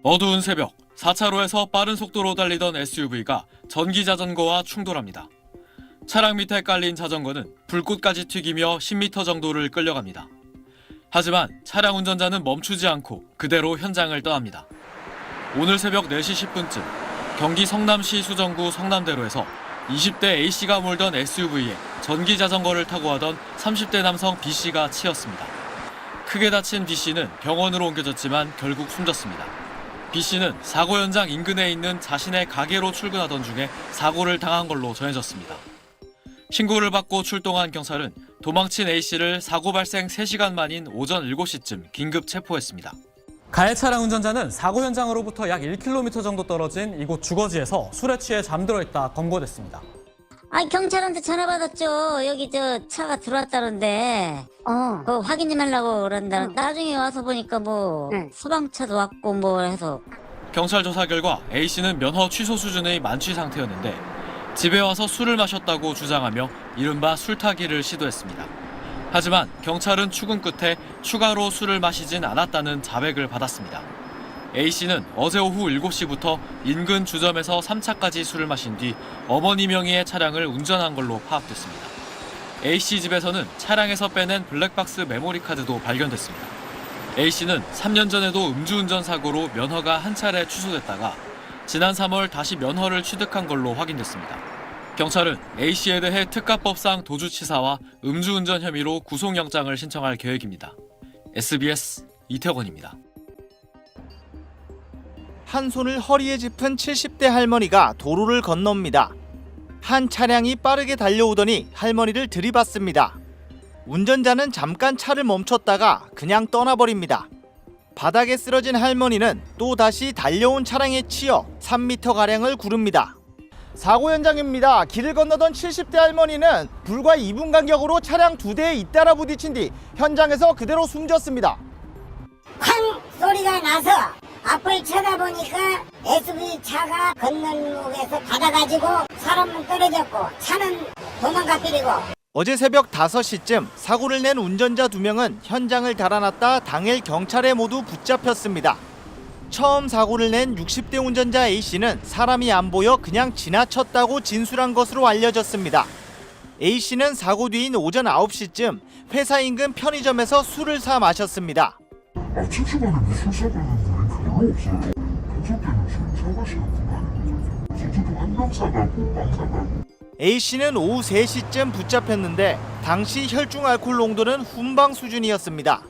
어두운 새벽, 4차로에서 빠른 속도로 달리던 SUV가 전기 자전거와 충돌합니다. 차량 밑에 깔린 자전거는 불꽃까지 튀기며 10m 정도를 끌려갑니다. 하지만 차량 운전자는 멈추지 않고 그대로 현장을 떠납니다. 오늘 새벽 4시 10분쯤 경기 성남시 수정구 성남대로에서 20대 A씨가 몰던 SUV에 전기 자전거를 타고 가던 30대 남성 B씨가 치였습니다. 크게 다친 B씨는 병원으로 옮겨졌지만 결국 숨졌습니다. B씨는 사고 현장 인근에 있는 자신의 가게로 출근하던 중에 사고를 당한 걸로 전해졌습니다. 신고를 받고 출동한 경찰은 도망친 A씨를 사고 발생 3시간 만인 오전 7시쯤 긴급 체포했습니다. 가해 차량 운전자는 사고 현장으로부터 약 1km 정도 떨어진 이곳 주거지에서 술에 취해 잠들어 있다 검거됐습니다. 경찰한테 전화 받았죠. 여기 차가 들어왔다는데 그거 확인 좀 하려고 그런다. 나중에 와서 보니까 소방차도 왔고 해서. 경찰 조사 결과 A씨는 면허 취소 수준의 만취 상태였는데 집에 와서 술을 마셨다고 주장하며 이른바 술타기를 시도했습니다. 하지만 경찰은 추궁 끝에 추가로 술을 마시진 않았다는 자백을 받았습니다. A씨는 어제 오후 7시부터 인근 주점에서 3차까지 술을 마신 뒤 어머니 명의의 차량을 운전한 걸로 파악됐습니다. A씨 집에서는 차량에서 빼낸 블랙박스 메모리 카드도 발견됐습니다. A씨는 3년 전에도 음주운전 사고로 면허가 한 차례 취소됐다가 지난 3월 다시 면허를 취득한 걸로 확인됐습니다. 경찰은 A씨에 대해 특가법상 도주치사와 음주운전 혐의로 구속영장을 신청할 계획입니다. SBS 이태권입니다. 한 손을 허리에 짚은 70대 할머니가 도로를 건넙니다. 한 차량이 빠르게 달려오더니 할머니를 들이받습니다. 운전자는 잠깐 차를 멈췄다가 그냥 떠나버립니다. 바닥에 쓰러진 할머니는 또다시 달려온 차량에 치여 3m가량을 구릅니다. 사고 현장입니다. 길을 건너던 70대 할머니는 불과 2분 간격으로 차량 2대에 잇따라 부딪힌 뒤 현장에서 그대로 숨졌습니다. 쾅 소리가 나서 앞을 쳐다보니까 SUV 차가 건널목에서 받아가지고 사람은 떨어졌고 차는 도망가 버리고. 어제 새벽 5시쯤 사고를 낸 운전자 2명은 현장을 달아났다 당일 경찰에 모두 붙잡혔습니다. 처음 사고를 낸 60대 운전자 A씨는 사람이 안 보여 그냥 지나쳤다고 진술한 것으로 알려졌습니다. A씨는 사고 뒤인 오전 9시쯤 회사 인근 편의점에서 술을 사 마셨습니다. 아침 시간에 무슨 사가는 분이 별로 없어요. 평소 때는 술 사가시는 분 아니거든요. 소주도 한 병 사가고 빵 사가고. A씨는 오후 3시쯤 붙잡혔는데 당시 혈중 알코올 농도는 훈방 수준이었습니다.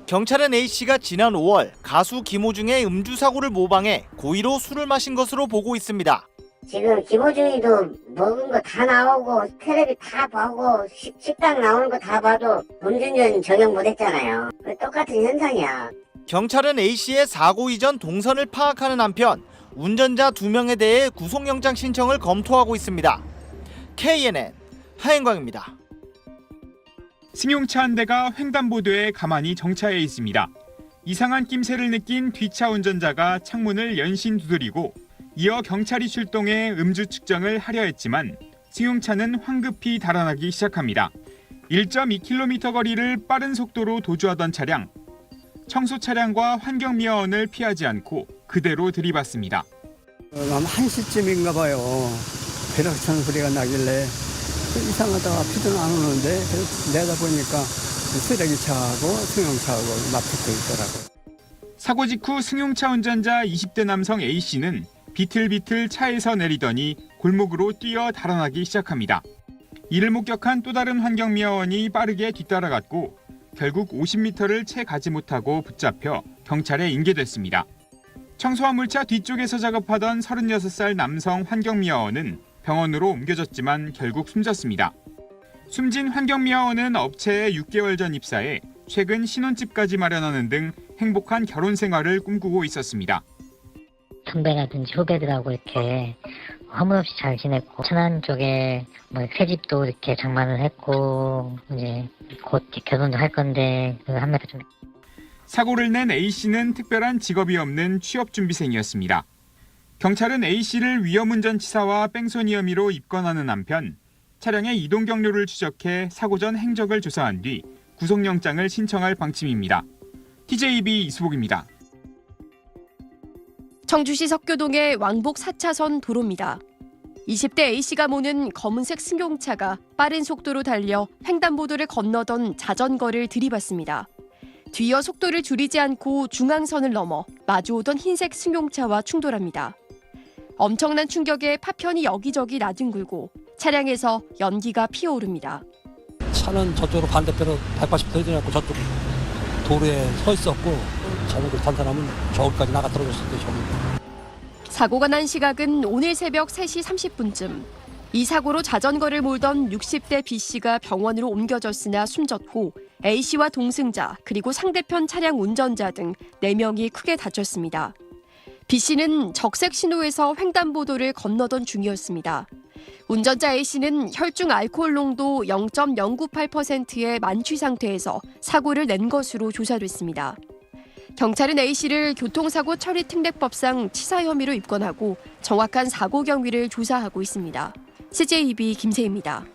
경찰은 A씨가 지난 5월 가수 김호중의 음주 사고를 모방해 고의로 술을 마신 것으로 보고 있습니다. 지금 김호중이도 먹은 거 다 나오고 텔레비 다 보고 식당 나오는 거 다 봐도 음주운전 적용 못했잖아요. 똑같은 현상이야. 경찰은 A씨의 사고 이전 동선을 파악하는 한편 운전자 2명에 대해 구속영장 신청을 검토하고 있습니다. KNN 하행광입니다. 승용차 한 대가 횡단보도에 가만히 정차해 있습니다. 이상한 낌새를 느낀 뒷차 운전자가 창문을 연신 두드리고 이어 경찰이 출동해 음주 측정을 하려 했지만 승용차는 황급히 달아나기 시작합니다. 1.2km 거리를 빠른 속도로 도주하던 차량. 청소 차량과 환경미화원을 피하지 않고 그대로 들이받습니다. 아마 1시쯤인가 봐요. 벼락 차는 소리가 나길래 이상하다 비도 안 오는데 내다보니까 쓰레기차하고 승용차하고 맞붙어 있더라고요. 사고 직후 승용차 운전자 20대 남성 A씨는 비틀비틀 차에서 내리더니 골목으로 뛰어 달아나기 시작합니다. 이를 목격한 또 다른 환경미화원이 빠르게 뒤따라갔고 결국 50m를 채 가지 못하고 붙잡혀 경찰에 인계됐습니다. 청소화물차 뒤쪽에서 작업하던 36살 남성 환경미화원은 병원으로 옮겨졌지만 결국 숨졌습니다. 숨진 환경미화원은 업체에 6개월 전 입사해 최근 신혼집까지 마련하는 등 행복한 결혼 생활을 꿈꾸고 있었습니다. 선배라든지 후배들하고 이렇게 허물없이 잘 지냈고 천안 쪽에 새 집도 이렇게 장만을 했고 이제 곧 결혼도 할 건데 하면서 좀. 사고를 낸 A씨는 특별한 직업이 없는 취업준비생이었습니다. 경찰은 A씨를 위험운전치사와 뺑소니 혐의로 입건하는 한편 차량의 이동 경로를 추적해 사고 전 행적을 조사한 뒤 구속영장을 신청할 방침입니다. TJB 이수복입니다. 청주시 석교동의 왕복 4차선 도로입니다. 20대 A씨가 모는 검은색 승용차가 빠른 속도로 달려 횡단보도를 건너던 자전거를 들이받습니다. 뒤이어 속도를 줄이지 않고 중앙선을 넘어 마주오던 흰색 승용차와 충돌합니다. 엄청난 충격에 파편이 여기저기 나뒹굴고 차량에서 연기가 피어오릅니다. 차는 저쪽으로 반대편으로 180도 헤어져갖고 저쪽 도로에 서 있었고 자전거 탄 사람은 저기까지 나가 떨어졌을 때 저기. 사고가 난 시각은 오늘 새벽 3시 30분쯤. 이 사고로 자전거를 몰던 60대 B씨가 병원으로 옮겨졌으나 숨졌고 A씨와 동승자 그리고 상대편 차량 운전자 등 4명이 크게 다쳤습니다. B씨는 적색 신호에서 횡단보도를 건너던 중이었습니다. 운전자 A씨는 혈중 알코올 농도 0.098%의 만취 상태에서 사고를 낸 것으로 조사됐습니다. 경찰은 A씨를 교통사고 처리 특례법상 치사 혐의로 입건하고 정확한 사고 경위를 조사하고 있습니다. CJTV 김세희입니다.